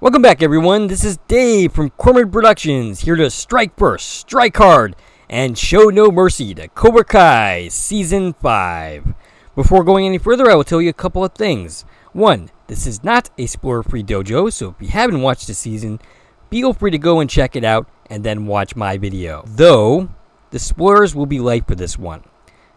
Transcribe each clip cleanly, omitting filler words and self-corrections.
Welcome back, everyone. This is Dave from Cormorant Productions, here to strike first, strike hard, and show no mercy to Cobra Kai Season 5. Before going any further, I will tell you a couple of things. 1, this is not a spoiler-free dojo, so if you haven't watched the season, feel free to go and check it out and then watch my video. Though, the spoilers will be light for this one.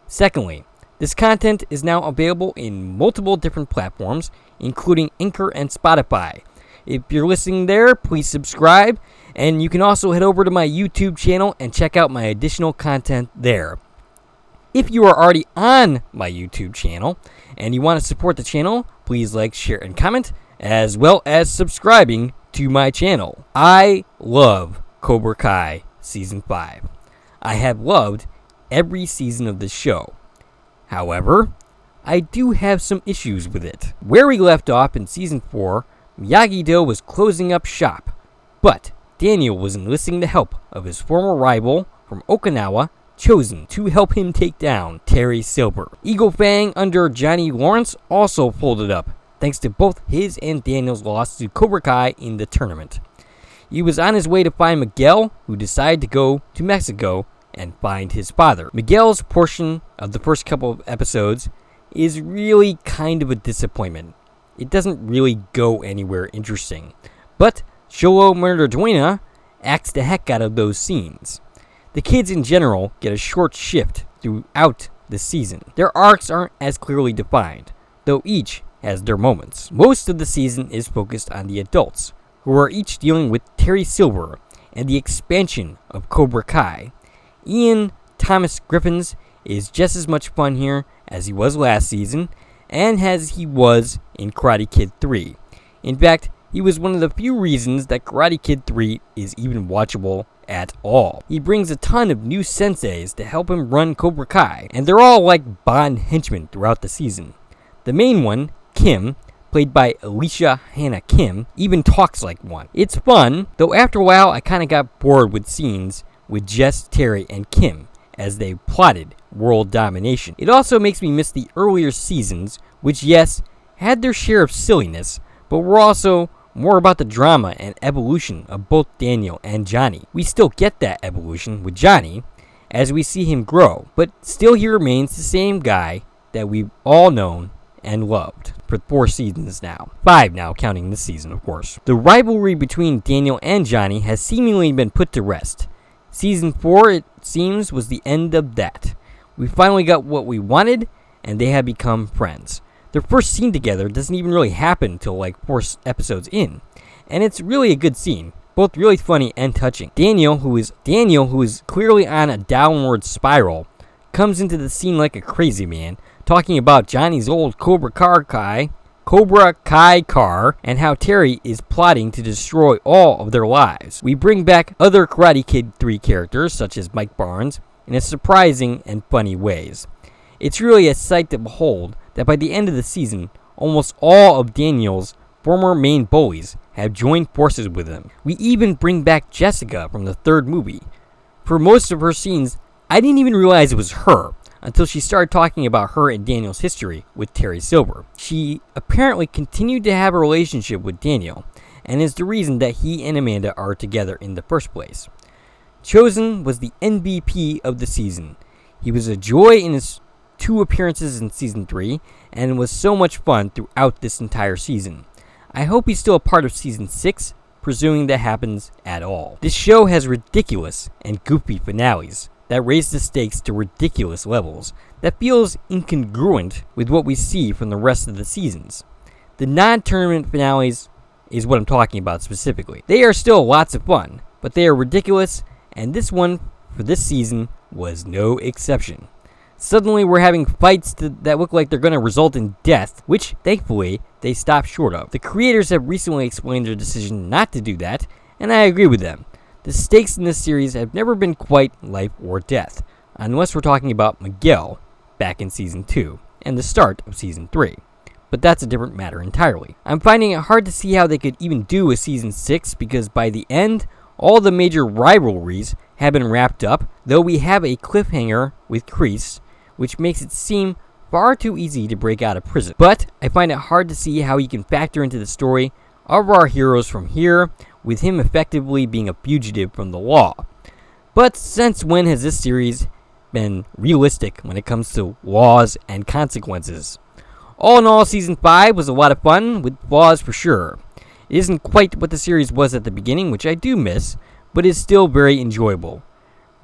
Secondly, this content is now available in multiple different platforms, including Anchor and Spotify. If you're listening there, please subscribe, and you can also head over to my YouTube channel and check out my additional content there. If you are already on my YouTube channel and you want to support the channel, please like, share, and comment, as well as subscribing to my channel. I love Cobra Kai Season 5. I have loved every season of this show. However, I do have some issues with it. Where we left off in Season 4, Miyagi-Do was closing up shop, but Daniel was enlisting the help of his former rival from Okinawa, Chosen, to help him take down Terry Silver. Eagle Fang under Johnny Lawrence also folded up, thanks to both his and Daniel's loss to Cobra Kai in the tournament. He was on his way to find Miguel, who decided to go to Mexico and find his father. Miguel's portion of the first couple of episodes is really kind of a disappointment. It doesn't really go anywhere interesting, but Xolo Maridueña acts the heck out of those scenes. The kids in general get a short shift throughout the season. Their arcs aren't as clearly defined, though each has their moments. Most of the season is focused on the adults, who are each dealing with Terry Silver and the expansion of Cobra Kai. Ian Thomas Griffins is just as much fun here as he was last season, and as he was in Karate Kid 3. In fact, he was one of the few reasons that Karate Kid 3 is even watchable at all. He brings a ton of new senseis to help him run Cobra Kai, and they're all like Bond henchmen throughout the season. The main one, Kim, played by Alicia Hannah Kim, even talks like one. It's fun, though after a while I kinda got bored with scenes with Jess, Terry, and Kim as they plotted world domination. It also makes me miss the earlier seasons, which yes, had their share of silliness, but were also more about the drama and evolution of both Daniel and Johnny. We still get that evolution with Johnny as we see him grow, but still he remains the same guy that we've all known and loved for 4 seasons now. 5 now, counting this season, of course. The rivalry between Daniel and Johnny has seemingly been put to rest. Season 4, it seems, was the end of that. We finally got what we wanted, and they have become friends. Their first scene together doesn't even really happen until like 4 episodes in, and it's really a good scene, both really funny and touching. Daniel, who is clearly on a downward spiral, comes into the scene like a crazy man, talking about Johnny's old Cobra Kai car, and how Terry is plotting to destroy all of their lives. We bring back other Karate Kid 3 characters, such as Mike Barnes, in a surprising and funny ways. It's really a sight to behold that by the end of the season, almost all of Daniel's former main bullies have joined forces with him. We even bring back Jessica from the 3rd movie. For most of her scenes, I didn't even realize it was her until she started talking about her and Daniel's history with Terry Silver. She apparently continued to have a relationship with Daniel, and is the reason that he and Amanda are together in the first place. Chosen was the MVP of the season. He was a joy in his 2 appearances in Season 3, and was so much fun throughout this entire season. I hope he's still a part of Season 6, presuming that happens at all. This show has ridiculous and goofy finales that raise the stakes to ridiculous levels that feels incongruent with what we see from the rest of the seasons. The non-tournament finales is what I'm talking about specifically. They are still lots of fun, but they are ridiculous, and this one for this season was no exception. Suddenly we're having fights that look like they're going to result in death, which thankfully they stopped short of. The creators have recently explained their decision not to do that, and I agree with them. The stakes in this series have never been quite life or death, unless we're talking about Miguel back in Season 2 and the start of Season 3. But that's a different matter entirely. I'm finding it hard to see how they could even do a Season 6 because by the end, all the major rivalries have been wrapped up, though we have a cliffhanger with Kreese, which makes it seem far too easy to break out of prison. But I find it hard to see how you can factor into the story of our heroes from here, with him effectively being a fugitive from the law. But since when has this series been realistic when it comes to laws and consequences? All in all, Season 5 was a lot of fun, with flaws for sure. It isn't quite what the series was at the beginning, which I do miss, but is still very enjoyable.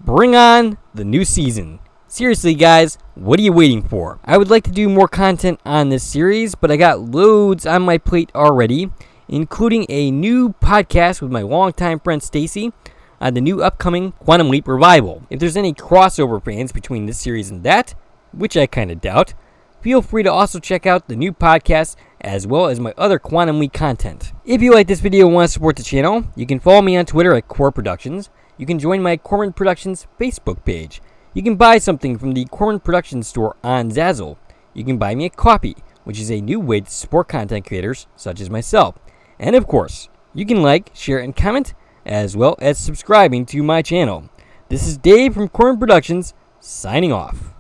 Bring on the new season. Seriously, guys, what are you waiting for? I would like to do more content on this series, but I got loads on my plate already, including a new podcast with my longtime friend Stacy on the new upcoming Quantum Leap revival. If there's any crossover fans between this series and that, which I kind of doubt, feel free to also check out the new podcast as well as my other Quantum Leap content. If you like this video and want to support the channel, you can follow me on Twitter at Core Productions. You can join my Corman Productions Facebook page. You can buy something from the Corman Productions store on Zazzle. You can buy me a coffee, which is a new way to support content creators such as myself. And of course, you can like, share, and comment, as well as subscribing to my channel. This is Dave from Corman Productions, signing off.